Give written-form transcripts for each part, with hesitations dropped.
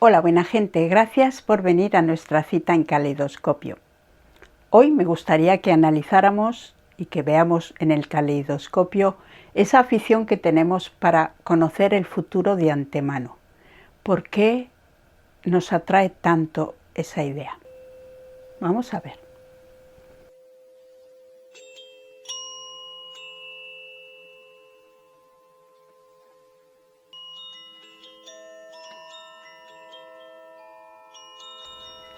Hola buena gente, gracias por venir a nuestra cita en Caleidoscopio. Hoy me gustaría que analizáramos y que veamos en el caleidoscopio esa afición que tenemos para conocer el futuro de antemano. ¿Por qué nos atrae tanto esa idea? Vamos a ver.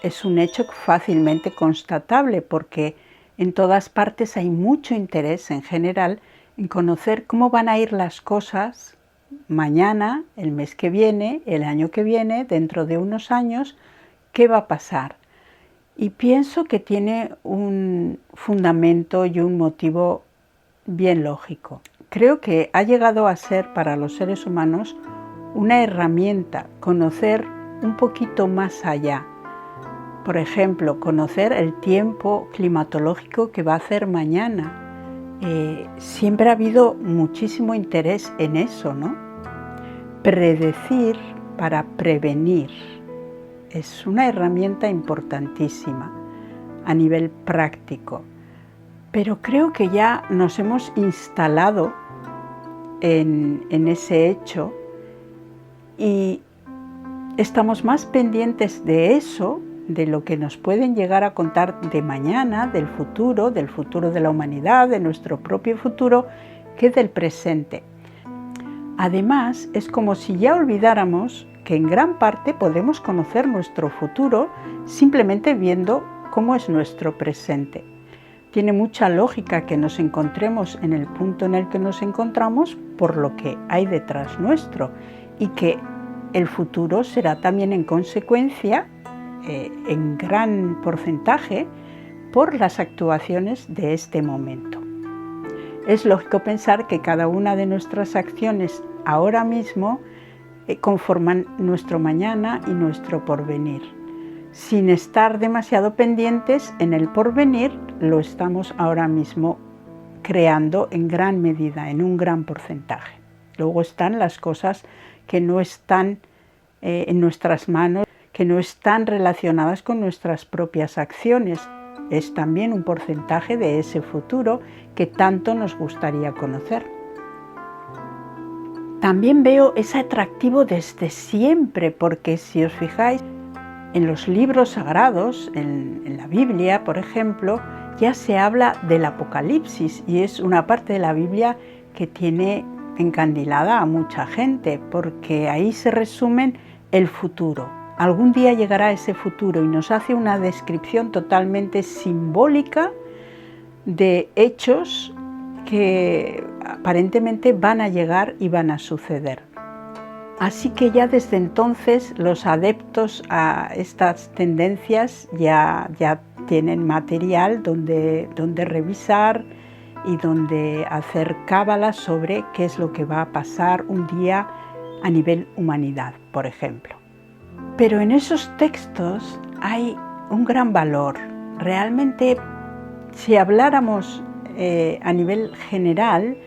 Es un hecho fácilmente constatable porque en todas partes hay mucho interés en general en conocer cómo van a ir las cosas mañana, el mes que viene, el año que viene, dentro de unos años, qué va a pasar. Y pienso que tiene un fundamento y un motivo bien lógico. Creo que ha llegado a ser para los seres humanos una herramienta conocer un poquito más allá. Por ejemplo, conocer el tiempo climatológico que va a hacer mañana. Siempre ha habido muchísimo interés en eso, ¿no? Predecir para prevenir es una herramienta importantísima a nivel práctico. Pero creo que ya nos hemos instalado en ese hecho y estamos más pendientes de eso, de lo que nos pueden llegar a contar de mañana, del futuro de la humanidad, de nuestro propio futuro, que del presente. Además, es como si ya olvidáramos que en gran parte podemos conocer nuestro futuro simplemente viendo cómo es nuestro presente. Tiene mucha lógica que nos encontremos en el punto en el que nos encontramos por lo que hay detrás nuestro y que el futuro será también en consecuencia en gran porcentaje por las actuaciones de este momento. Es lógico pensar que cada una de nuestras acciones ahora mismo conforman nuestro mañana y nuestro porvenir. Sin estar demasiado pendientes en el porvenir, lo estamos ahora mismo creando en gran medida, en un gran porcentaje. Luego están las cosas que no están en nuestras manos, que no están relacionadas con nuestras propias acciones. Es también un porcentaje de ese futuro que tanto nos gustaría conocer. También veo ese atractivo desde siempre, porque si os fijáis, en los libros sagrados, en la Biblia, por ejemplo, ya se habla del Apocalipsis y es una parte de la Biblia que tiene encandilada a mucha gente, porque ahí se resumen el futuro. Algún día llegará ese futuro y nos hace una descripción totalmente simbólica de hechos que aparentemente van a llegar y van a suceder. Así que ya desde entonces los adeptos a estas tendencias ya tienen material donde revisar y donde hacer cábalas sobre qué es lo que va a pasar un día a nivel humanidad, por ejemplo. Pero en esos textos hay un gran valor. Realmente, si habláramos a nivel general,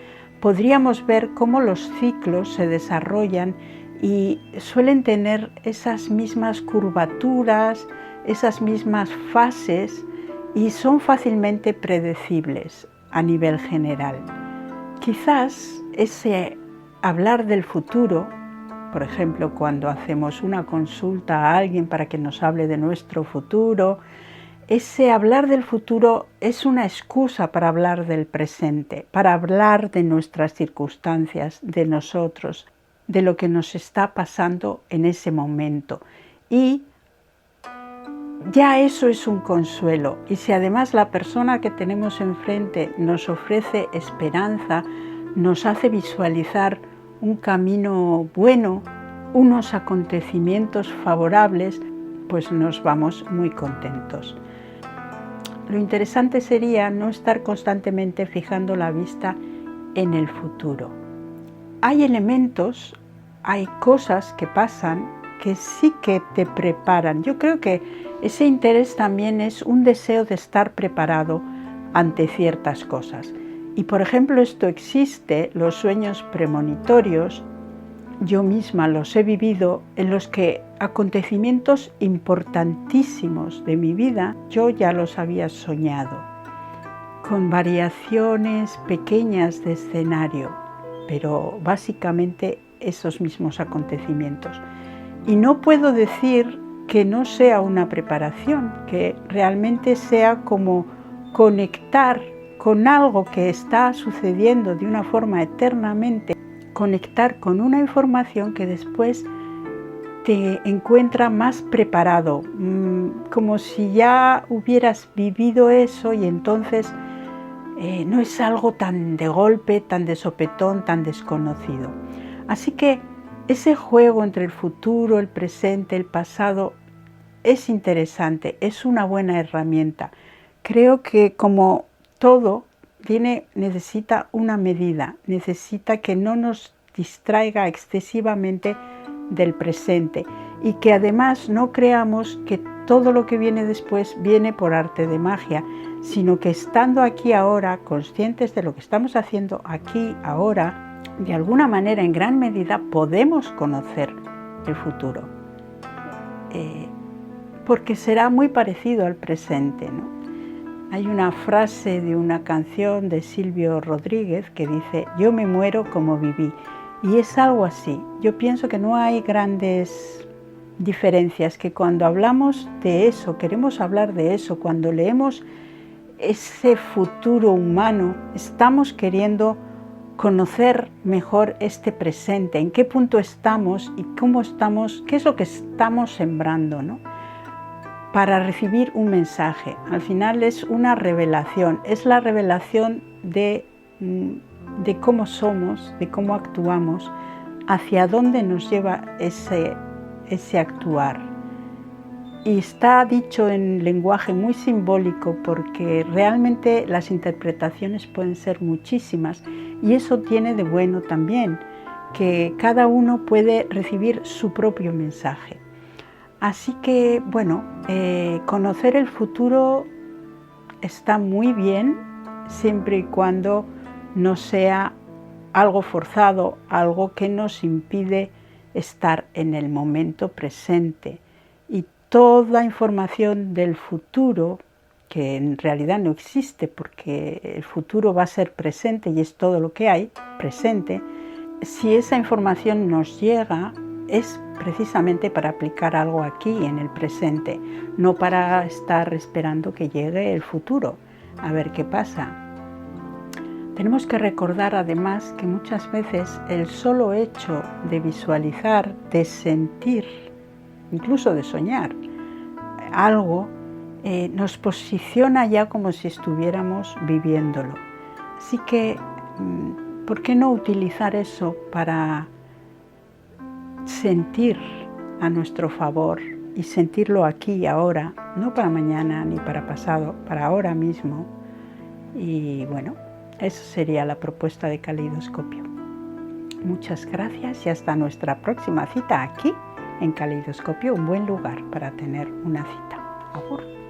podríamos ver cómo los ciclos se desarrollan y suelen tener esas mismas curvaturas, esas mismas fases y son fácilmente predecibles a nivel general. Quizás ese hablar del futuro, por ejemplo, cuando hacemos una consulta a alguien para que nos hable de nuestro futuro, ese hablar del futuro es una excusa para hablar del presente, para hablar de nuestras circunstancias, de nosotros, de lo que nos está pasando en ese momento. Y ya eso es un consuelo. Y si además la persona que tenemos enfrente nos ofrece esperanza, nos hace visualizar un camino bueno, unos acontecimientos favorables, pues nos vamos muy contentos. Lo interesante sería no estar constantemente fijando la vista en el futuro. Hay elementos, hay cosas que pasan que sí que te preparan. Yo creo que ese interés también es un deseo de estar preparado ante ciertas cosas. Y por ejemplo, esto existe, los sueños premonitorios, yo misma los he vivido, en los que acontecimientos importantísimos de mi vida yo ya los había soñado, con variaciones pequeñas de escenario, pero básicamente esos mismos acontecimientos. Y no puedo decir que no sea una preparación, que realmente sea como conectar con algo que está sucediendo de una forma eternamente, conectar con una información que después te encuentra más preparado, como si ya hubieras vivido eso y entonces no es algo tan de golpe, tan de sopetón, tan desconocido. Así que ese juego entre el futuro, el presente, el pasado es interesante, es una buena herramienta. Creo que como todo necesita una medida, necesita que no nos distraiga excesivamente del presente y que además no creamos que todo lo que viene después viene por arte de magia, sino que estando aquí ahora, conscientes de lo que estamos haciendo aquí ahora, de alguna manera, en gran medida, podemos conocer el futuro, porque será muy parecido al presente, ¿no? Hay una frase de una canción de Silvio Rodríguez que dice: yo me muero como viví, y es algo así. Yo pienso que no hay grandes diferencias, que cuando hablamos de eso, queremos hablar de eso, cuando leemos ese futuro humano, estamos queriendo conocer mejor este presente, en qué punto estamos y cómo estamos, qué es lo que estamos sembrando, ¿no? Para recibir un mensaje. Al final es una revelación, es la revelación de cómo somos, de cómo actuamos, hacia dónde nos lleva ese actuar. Y está dicho en lenguaje muy simbólico porque realmente las interpretaciones pueden ser muchísimas y eso tiene de bueno también, que cada uno puede recibir su propio mensaje. Así que, bueno, conocer el futuro está muy bien siempre y cuando no sea algo forzado, algo que nos impide estar en el momento presente. Y toda información del futuro, que en realidad no existe porque el futuro va a ser presente y es todo lo que hay, presente, si esa información nos llega es precisamente para aplicar algo aquí en el presente, no para estar esperando que llegue el futuro, a ver qué pasa. Tenemos que recordar además que muchas veces el solo hecho de visualizar, de sentir, incluso de soñar algo, nos posiciona ya como si estuviéramos viviéndolo. Así que, ¿por qué no utilizar eso para sentir a nuestro favor y sentirlo aquí y ahora, no para mañana ni para pasado, para ahora mismo? Y bueno, eso sería la propuesta de Caleidoscopio. Muchas gracias y hasta nuestra próxima cita aquí en Caleidoscopio, un buen lugar para tener una cita. Agur.